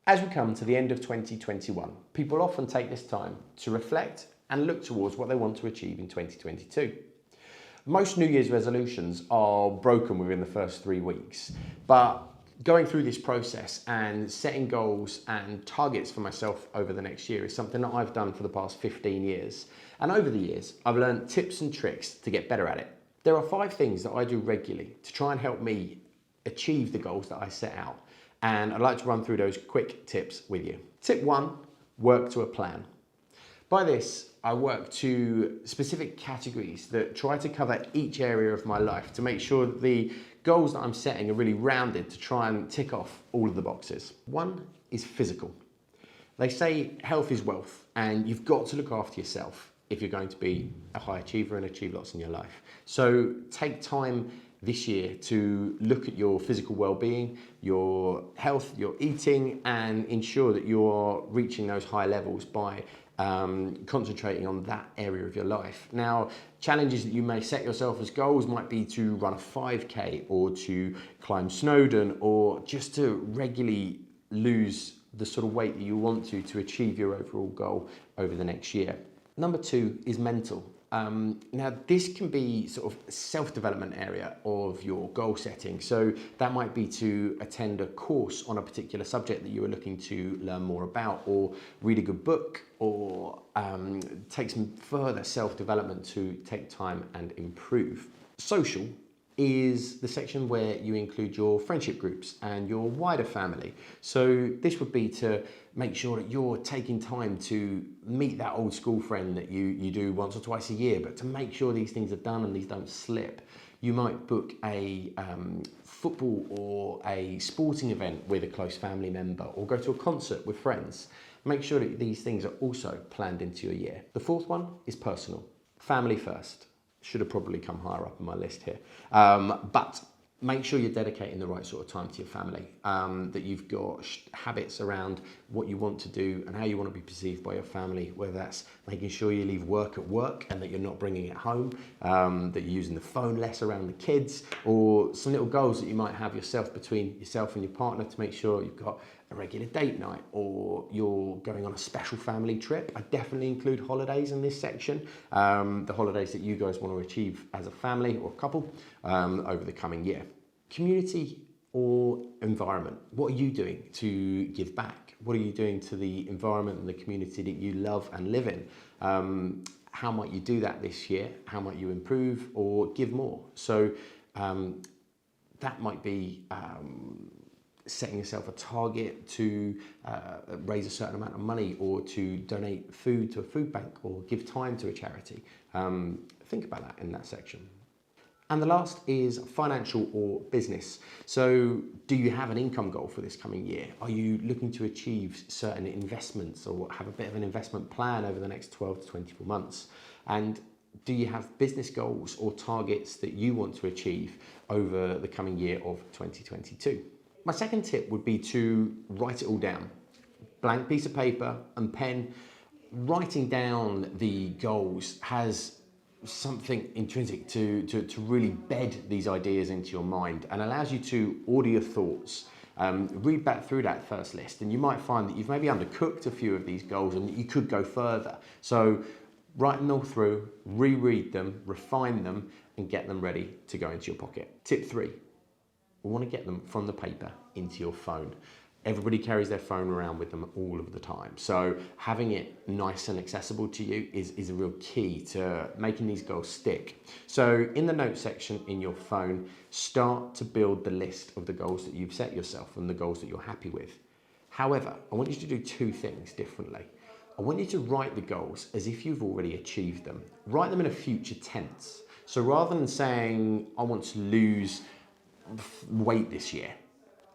As we come to the end of 2021, people often take this time to reflect and look towards what they want to achieve in 2022. Most New Year's resolutions are broken within the first 3 weeks, but going through this process and setting goals and targets for myself over the next year is something that I've done for the past 15 years. And over the years, I've learned tips and tricks to get better at it. There are 5 things that I do regularly to try and help me achieve the goals that I set out. And I'd like to run through those quick tips with you. Tip 1, work to a plan. By this, I work to specific categories that try to cover each area of my life to make sure that the goals that I'm setting are really rounded to try and tick off all of the boxes. 1 is physical. They say health is wealth, and you've got to look after yourself if you're going to be a high achiever and achieve lots in your life. So take time this year to look at your physical well-being, your health, your eating, and ensure that you're reaching those high levels by concentrating on that area of your life. Now, challenges that you may set yourself as goals might be to run a 5K or to climb Snowdon or just to regularly lose the sort of weight that you want to achieve your overall goal over the next year. Number 2 is mental. Now this can be sort of self-development area of your goal setting. So that might be to attend a course on a particular subject that you are looking to learn more about, or read a good book, or take some further self-development to take time and improve. Social is the section where you include your friendship groups and your wider family. So this would be to make sure that you're taking time to meet that old school friend that you do once or twice a year, but to make sure these things are done and these don't slip. You might book a football or a sporting event with a close family member, or go to a concert with friends. Make sure that these things are also planned into your year. The 4th one is personal. Family first. Should have probably come higher up on my list here. But make sure you're dedicating the right sort of time to your family, that you've got habits around what you want to do and how you want to be perceived by your family, whether that's making sure you leave work at work and that you're not bringing it home, that you're using the phone less around the kids, or some little goals that you might have yourself between yourself and your partner to make sure you've got a regular date night, or you're going on a special family trip. I definitely include holidays in this section, the holidays that you guys want to achieve as a family or a couple over the coming year. Community or environment. What are you doing to give back? What are you doing to the environment and the community that you love and live in? How might you do that this year? How might you improve or give more? So that might be setting yourself a target to raise a certain amount of money, or to donate food to a food bank, or give time to a charity. Think about that in that section. And the last is financial or business. So do you have an income goal for this coming year? Are you looking to achieve certain investments, or have a bit of an investment plan over the next 12 to 24 months? And do you have business goals or targets that you want to achieve over the coming year of 2022? My second tip would be to write it all down. Blank piece of paper and pen. Writing down the goals has something intrinsic to really bed these ideas into your mind, and allows you to order your thoughts. Read back through that first list, and you might find that you've maybe undercooked a few of these goals and that you could go further. So write them all through, reread them, refine them, and get them ready to go into your pocket. Tip 3. We want to get them from the paper into your phone. Everybody carries their phone around with them all of the time. So having it nice and accessible to you is a real key to making these goals stick. So in the notes section in your phone, start to build the list of the goals that you've set yourself and the goals that you're happy with. However, I want you to do 2 things differently. I want you to write the goals as if you've already achieved them. Write them in a future tense. So rather than saying, I want to lose weight this year,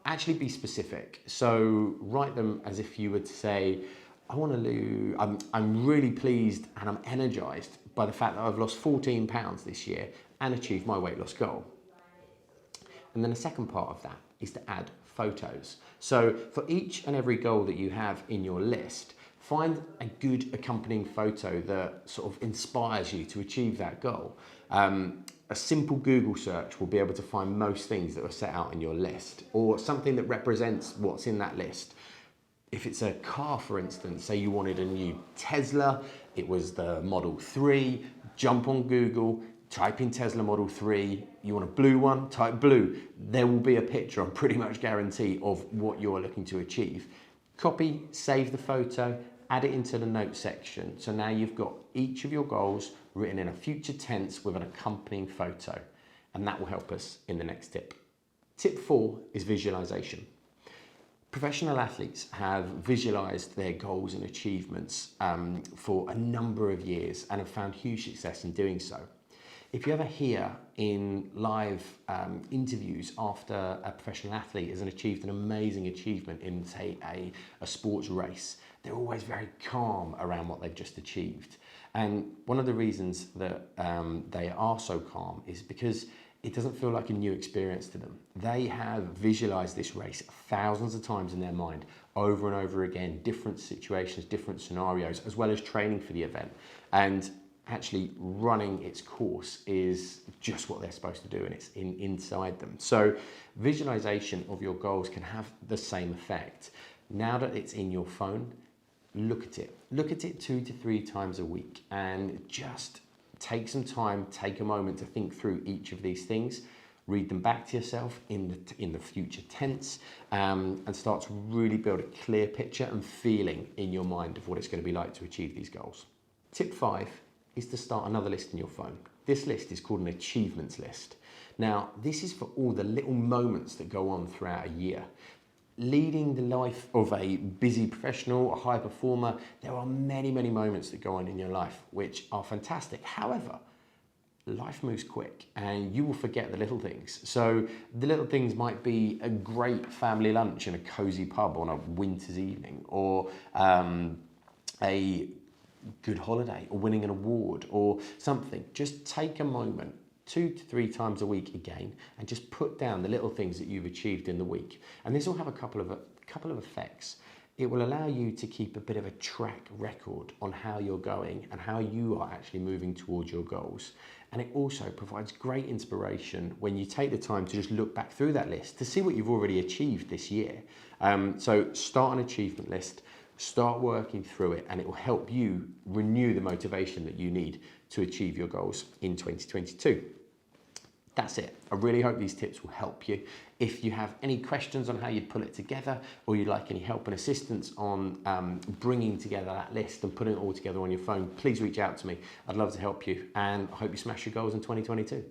actually be specific. So write them as if you would say, I want to lose, I'm really pleased and I'm energized by the fact that I've lost 14 pounds this year and achieved my weight loss goal. And then the second part of that is to add photos. So for each and every goal that you have in your list, find a good accompanying photo that sort of inspires you to achieve that goal. A simple Google search will be able to find most things that are set out in your list, or something that represents what's in that list. If it's a car, for instance, say you wanted a new Tesla, it was the Model 3, jump on Google, type in Tesla Model 3, you want a blue one, type blue. There will be a picture, I'm pretty much guarantee, of what you're looking to achieve. Copy, save the photo, add it into the notes section. So now you've got each of your goals written in a future tense with an accompanying photo, and that will help us in the next tip. Tip 4 is visualization. Professional athletes have visualized their goals and achievements for a number of years and have found huge success in doing so. If you ever hear in live interviews after a professional athlete has achieved an amazing achievement in, say, a sports race, they're always very calm around what they've just achieved. And one of the reasons that they are so calm is because it doesn't feel like a new experience to them. They have visualized this race thousands of times in their mind, over and over again, different situations, different scenarios, as well as training for the event. And actually running its course is just what they're supposed to do, and it's inside them. So visualization of your goals can have the same effect. Now that it's in your phone, look at it. Look at it 2 to 3 times a week and just take some time, take a moment to think through each of these things, read them back to yourself in the future tense, and start to really build a clear picture and feeling in your mind of what it's going to be like to achieve these goals. Tip 5 is to start another list in your phone. This list is called an achievements list. Now, this is for all the little moments that go on throughout a year. Leading the life of a busy professional, a high performer, there are many, many moments that go on in your life which are fantastic. However, life moves quick and you will forget the little things. So the little things might be a great family lunch in a cozy pub on a winter's evening, or a good holiday, or winning an award or something. Just take a moment 2 to 3 times a week again and just put down the little things that you've achieved in the week. And this will have a couple of effects. It will allow you to keep a bit of a track record on how you're going and how you are actually moving towards your goals. And it also provides great inspiration when you take the time to just look back through that list to see what you've already achieved this year. So start an achievement list, start working through it, and it will help you renew the motivation that you need to achieve your goals in 2022. That's it. I really hope these tips will help you. If you have any questions on how you'd pull it together, or you'd like any help and assistance on bringing together that list and putting it all together on your phone, please reach out to me. I'd love to help you, and I hope you smash your goals in 2022.